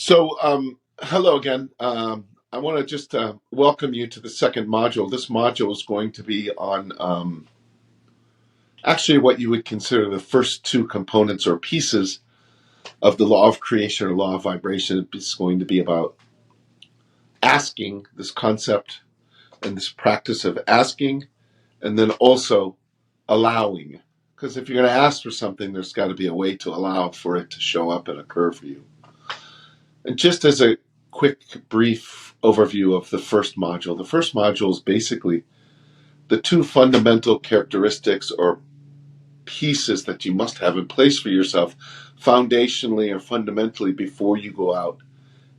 Hello again. I want to just welcome you to the second module. This module is going to be on actually what you would consider the first two components or pieces of the law of creation or law of vibration. It's going to be about asking, this concept and this practice of asking, and then also allowing. Because if you're going to ask for something, there's got to be a way to allow for it to show up and occur for you. And just as a quick, brief overview of the first module is basically the two fundamental characteristics or pieces that you must have in place for yourself foundationally or fundamentally before you go out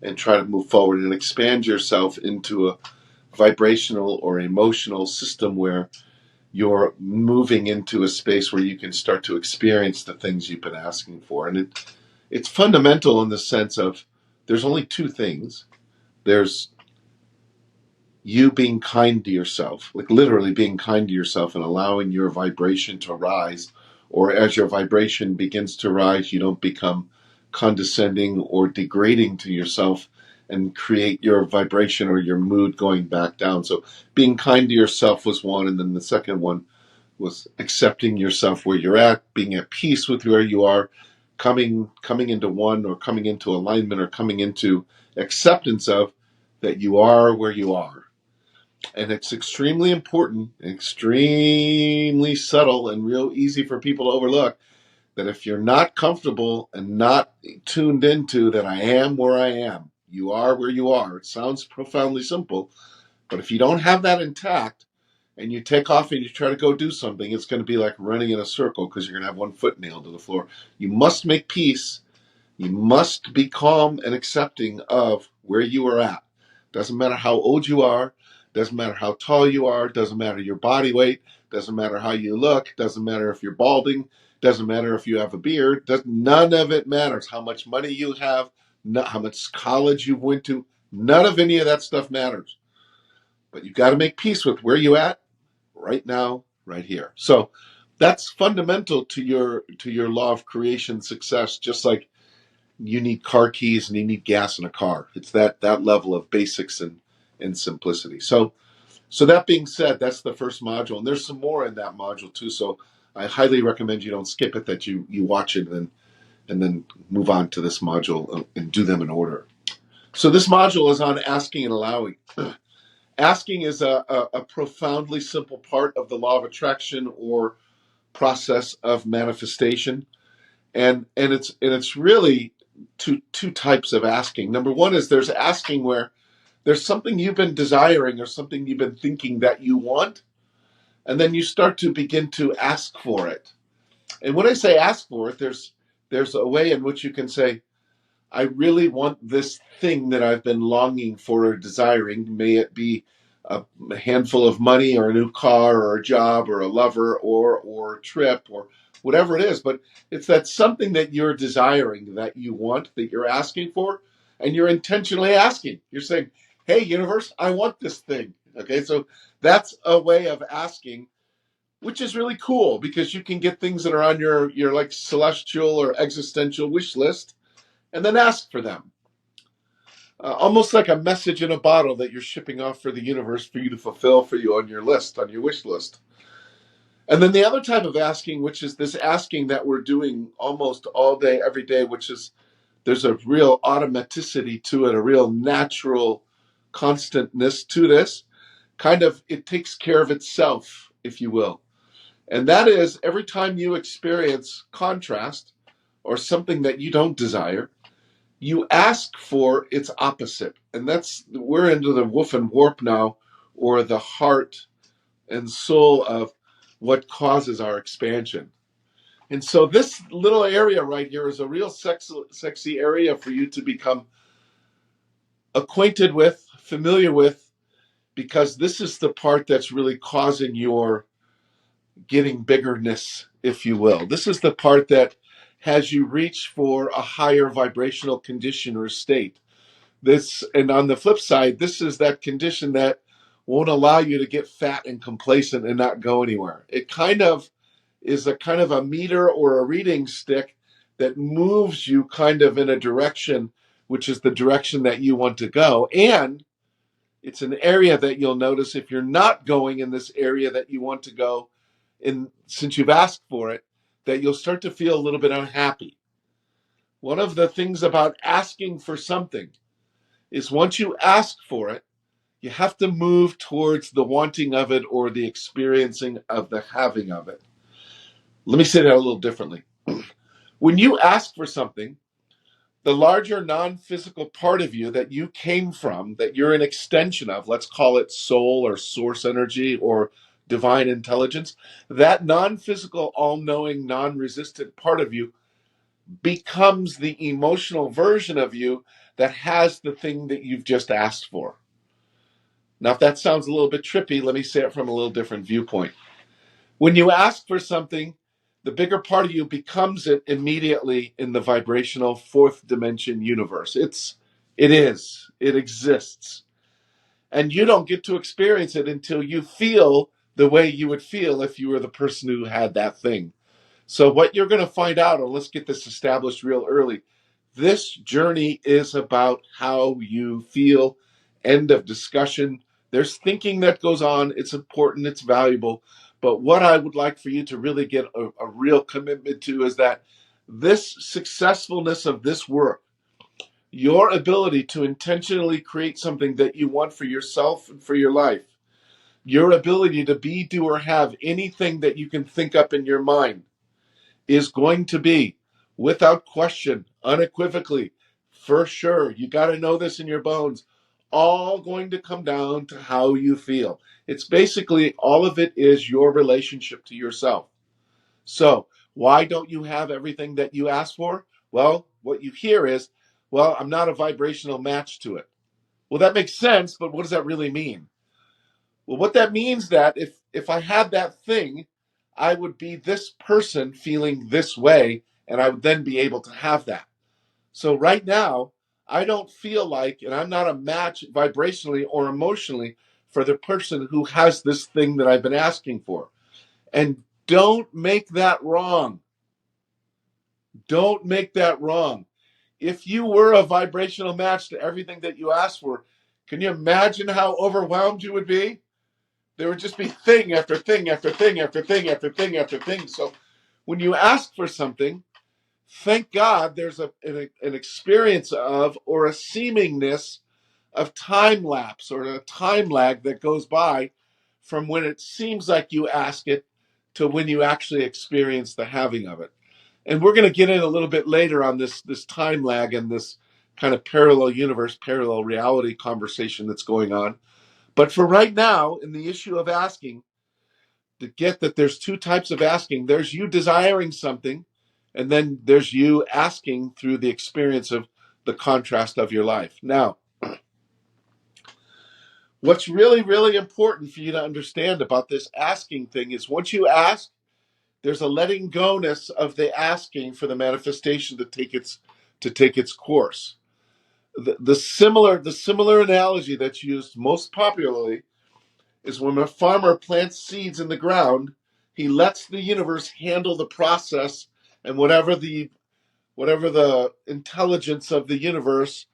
and try to move forward and expand yourself into a vibrational or emotional system where you're moving into a space where you can start to experience the things you've been asking for. And it's fundamental in the sense of there's only two things. There's you being kind to yourself, like literally being kind to yourself and allowing your vibration to rise. Or as your vibration begins to rise, you don't become condescending or degrading to yourself and create your vibration or your mood going back down. So being kind to yourself was one. And then the second one was accepting yourself where you're at, being at peace with where you are, coming into one or coming into alignment or coming into acceptance of that you are where you are. And it's extremely important, extremely subtle, and real easy for people to overlook that if you're not comfortable and not tuned into that I am where I am, you are where you are. It sounds profoundly simple, but if you don't have that intact and you take off and you try to go do something, it's going to be like running in a circle because you're going to have one foot nailed to the floor. You must make peace. You must be calm and accepting of where you are at. Doesn't matter how old you are. Doesn't matter how tall you are. Doesn't matter your body weight. Doesn't matter how you look. Doesn't matter if you're balding. Doesn't matter if you have a beard. None of it matters. How much money you have. How much college you went to. None of any of that stuff matters. But you've got to make peace with where you at right now, right here. So that's fundamental to your law of creation success, just like you need car keys and you need gas in a car. It's that level of basics and simplicity. So that being said, that's the first module, and there's some more in that module too. So I highly recommend you don't skip it, that you watch it and then move on to this module and do them in order. So this module is on asking and allowing. Asking is a profoundly simple part of the law of attraction or process of manifestation, and it's really two types of asking. Number one is there's asking where there's something you've been desiring or something you've been thinking that you want, and then you start to begin to ask for it. And when I say ask for it, there's a way in which you can say, I really want this thing that I've been longing for or desiring. May it be a handful of money or a new car or a job or a lover or a trip or whatever it is. But it's that something that you're desiring, that you want, that you're asking for, and you're intentionally asking. You're saying, hey, universe, I want this thing. Okay, so that's a way of asking, which is really cool because you can get things that are on your like celestial or existential wish list and then ask for them. Almost like a message in a bottle that you're shipping off for the universe for you to fulfill for you on your list, on your wish list. And then the other type of asking, which is this asking that we're doing almost all day, every day, which is there's a real automaticity to it, a real natural constantness to this. Kind of, it takes care of itself, if you will. And that is every time you experience contrast or something that you don't desire, you ask for its opposite. And we're into the woof and warp now, or the heart and soul of what causes our expansion. And so this little area right here is a real sexy area for you to become acquainted with, familiar with, because this is the part that's really causing your getting biggerness, if you will. This is the part that has you reach for a higher vibrational condition or state. And on the flip side, this is that condition that won't allow you to get fat and complacent and not go anywhere. It kind of is a meter or a reading stick that moves you kind of in a direction which is the direction that you want to go. And it's an area that you'll notice if you're not going in this area that you want to go in, since you've asked for it, that you'll start to feel a little bit unhappy. One of the things about asking for something is once you ask for it, you have to move towards the wanting of it or the experiencing of the having of it. Let me say that a little differently. When you ask for something, the larger non-physical part of you that you came from, that you're an extension of, let's call it soul or source energy or divine intelligence, that non-physical, all-knowing, non-resistant part of you becomes the emotional version of you that has the thing that you've just asked for. Now, if that sounds a little bit trippy, let me say it from a little different viewpoint. When you ask for something, the bigger part of you becomes it immediately in the vibrational fourth dimension universe. It exists. And you don't get to experience it until you feel the way you would feel if you were the person who had that thing. So what you're going to find out, and let's get this established real early, this journey is about how you feel. End of discussion. There's thinking that goes on. It's important. It's valuable. But what I would like for you to really get a real commitment to is that this successfulness of this work, your ability to intentionally create something that you want for yourself and for your life, your ability to be, do, or have anything that you can think up in your mind is going to be, without question, unequivocally, for sure, you got to know this in your bones, all going to come down to how you feel. It's basically all of it is your relationship to yourself. So, why don't you have everything that you ask for? Well, what you hear is, well, I'm not a vibrational match to it. Well, that makes sense, but what does that really mean? Well, what that means that if I had that thing, I would be this person feeling this way, and I would then be able to have that. So right now, I don't feel like, and I'm not a match vibrationally or emotionally for the person who has this thing that I've been asking for. And don't make that wrong. Don't make that wrong. If you were a vibrational match to everything that you asked for, can you imagine how overwhelmed you would be? There would just be thing after thing after thing after thing after thing after thing. So when you ask for something, thank God there's an experience of, or a seemingness of time lapse or a time lag that goes by from when it seems like you ask it to when you actually experience the having of it. And we're going to get in a little bit later on this time lag and this kind of parallel universe, parallel reality conversation that's going on. But for right now, in the issue of asking, to get that there's two types of asking. There's you desiring something, and then there's you asking through the experience of the contrast of your life. Now, what's really, really important for you to understand about this asking thing is once you ask, there's a letting go-ness of the asking for the manifestation to take its course. The similar analogy that's used most popularly is when a farmer plants seeds in the ground, he lets the universe handle the process, and whatever the intelligence of the universe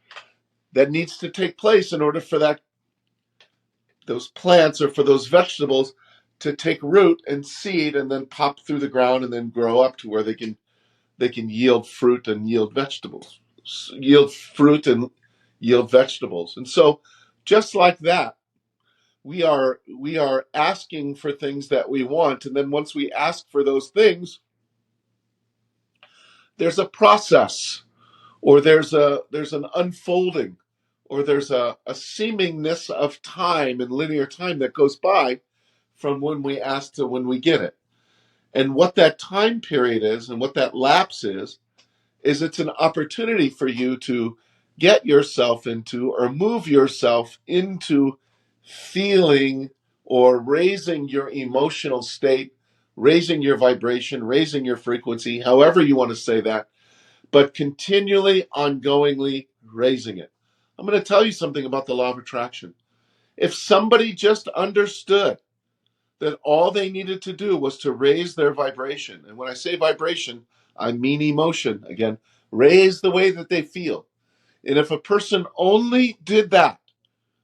that needs to take place in order for those plants or for those vegetables to take root and seed and then pop through the ground and then grow up to where they can yield fruit and yield vegetables, yield fruit and yield vegetables. And so just like that, we are asking for things that we want, and then once we ask for those things, there's a process, or there's an unfolding, or there's a seemingness of time and linear time that goes by from when we ask to when we get it. And what that time period is and what that lapse is it's an opportunity for you to get yourself into or move yourself into feeling or raising your emotional state, raising your vibration, raising your frequency, however you want to say that, but continually, ongoingly raising it. I'm going to tell you something about the law of attraction. If somebody just understood that all they needed to do was to raise their vibration, and when I say vibration, I mean emotion, again, raise the way that they feel. And if a person only did that,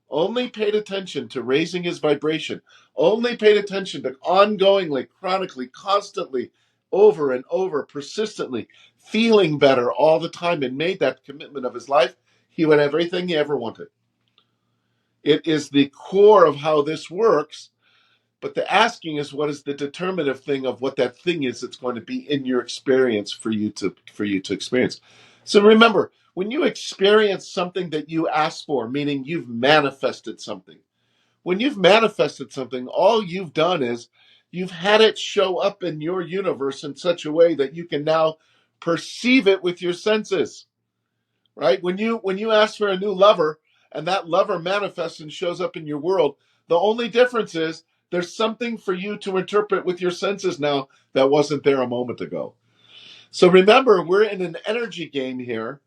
only paid attention to raising his vibration, only paid attention to ongoingly, chronically, constantly, over and over, persistently, feeling better all the time, and made that commitment of his life, he would have everything he ever wanted. It is the core of how this works, but the asking is what is the determinative thing of what that thing is that's going to be in your experience for you to experience. So remember, when you experience something that you asked for, meaning you've manifested something, when you've manifested something, all you've done is you've had it show up in your universe in such a way that you can now perceive it with your senses, right? When you ask for a new lover and that lover manifests and shows up in your world, the only difference is there's something for you to interpret with your senses now that wasn't there a moment ago. So remember, we're in an energy game here,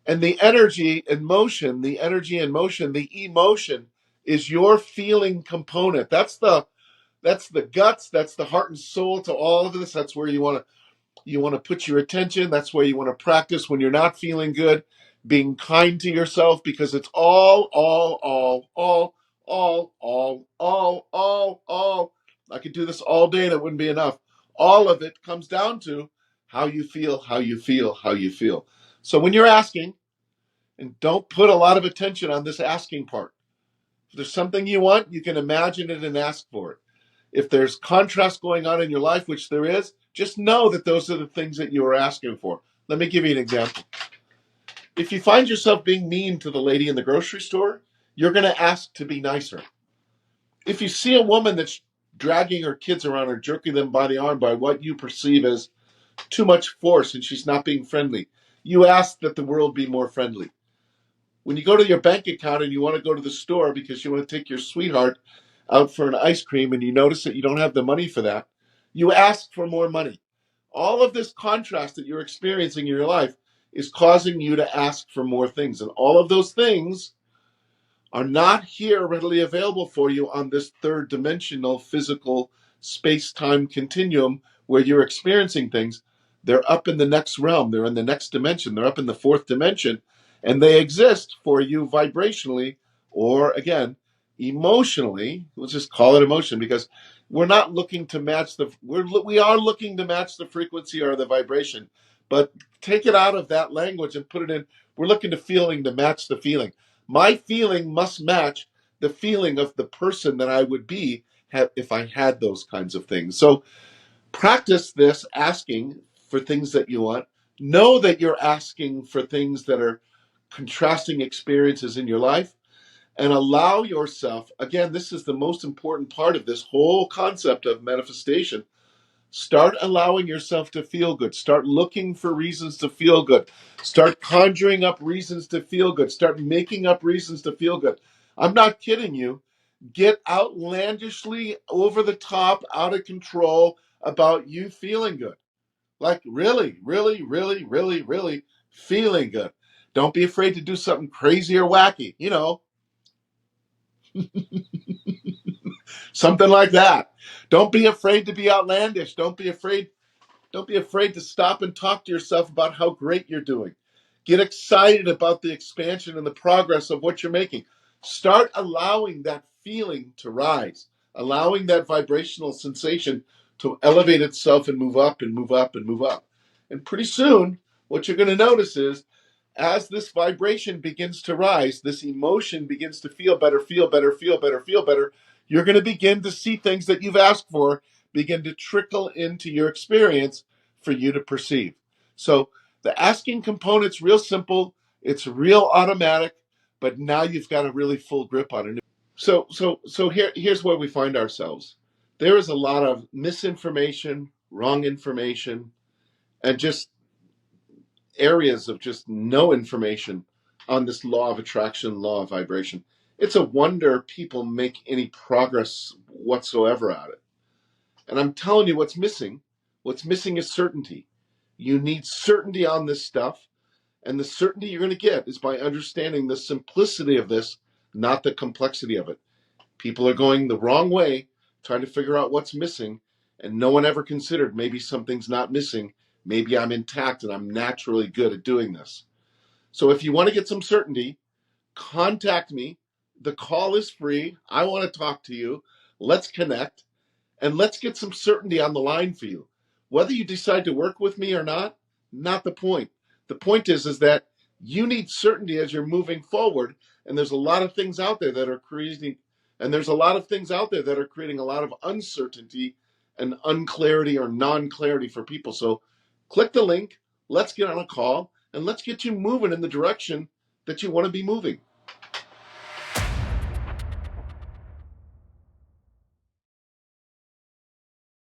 and the energy in motion, the energy in motion, the emotion is your feeling component. That's the guts, that's the heart and soul to all of this. That's where you want to put your attention. That's where you want to practice when you're not feeling good, being kind to yourself, because it's all. I could do this all day and it wouldn't be enough. All of it comes down to how you feel, how you feel, how you feel. So when you're asking, and don't put a lot of attention on this asking part. If there's something you want, you can imagine it and ask for it. If there's contrast going on in your life, which there is, just know that those are the things that you are asking for. Let me give you an example. If you find yourself being mean to the lady in the grocery store, you're going to ask to be nicer. If you see a woman that's dragging her kids around or jerking them by the arm by what you perceive as too much force and she's not being friendly, you ask that the world be more friendly. When you go to your bank account and you want to go to the store because you want to take your sweetheart out for an ice cream and you notice that you don't have the money for that, you ask for more money. All of this contrast that you're experiencing in your life is causing you to ask for more things. And all of those things are not here readily available for you on this third dimensional physical space-time continuum where you're experiencing things. They're up in the next realm. They're in the next dimension. They're up in the fourth dimension, and they exist for you vibrationally, or again, emotionally. Let's just call it emotion, because we're not looking to match we are looking to match the frequency or the vibration, but take it out of that language and put it in. We're looking to match the feeling. My feeling must match the feeling of the person that I would be if I had those kinds of things. So practice this asking for things that you want. Know that you're asking for things that are contrasting experiences in your life, and allow yourself, again, this is the most important part of this whole concept of manifestation. Start allowing yourself to feel good. Start looking for reasons to feel good. Start conjuring up reasons to feel good. Start making up reasons to feel good. I'm not kidding you. Get outlandishly over the top, out of control about you feeling good. Like really, really, really, really, really feeling good. Don't be afraid to do something crazy or wacky, something like that. Don't be afraid to be outlandish. Don't be afraid to stop and talk to yourself about how great you're doing. Get excited about the expansion and the progress of what you're making. Start allowing that feeling to rise, allowing that vibrational sensation to elevate itself and move up and move up and move up. And pretty soon, what you're going to notice is as this vibration begins to rise, this emotion begins to feel better, feel better, feel better, feel better. You're going to begin to see things that you've asked for begin to trickle into your experience for you to perceive. So the asking component's real simple, it's real automatic, but now you've got a really full grip on it. So here's where we find ourselves. There is a lot of misinformation, wrong information, and just areas of just no information on this law of attraction, law of vibration. It's a wonder people make any progress whatsoever at it. And I'm telling you what's missing. What's missing is certainty. You need certainty on this stuff. And the certainty you're going to get is by understanding the simplicity of this, not the complexity of it. People are going the wrong way, trying to figure out what's missing, and no one ever considered maybe something's not missing. Maybe I'm intact and I'm naturally good at doing this. So if you want to get some certainty, contact me. The call is free. I want to talk to you. Let's connect and let's get some certainty on the line for you. Whether you decide to work with me or not the point. The point is that you need certainty as you're moving forward. And there's a lot of things out there that are creating, a lot of uncertainty and unclarity or non-clarity for people. So click the link, let's get on a call, and let's get you moving in the direction that you want to be moving.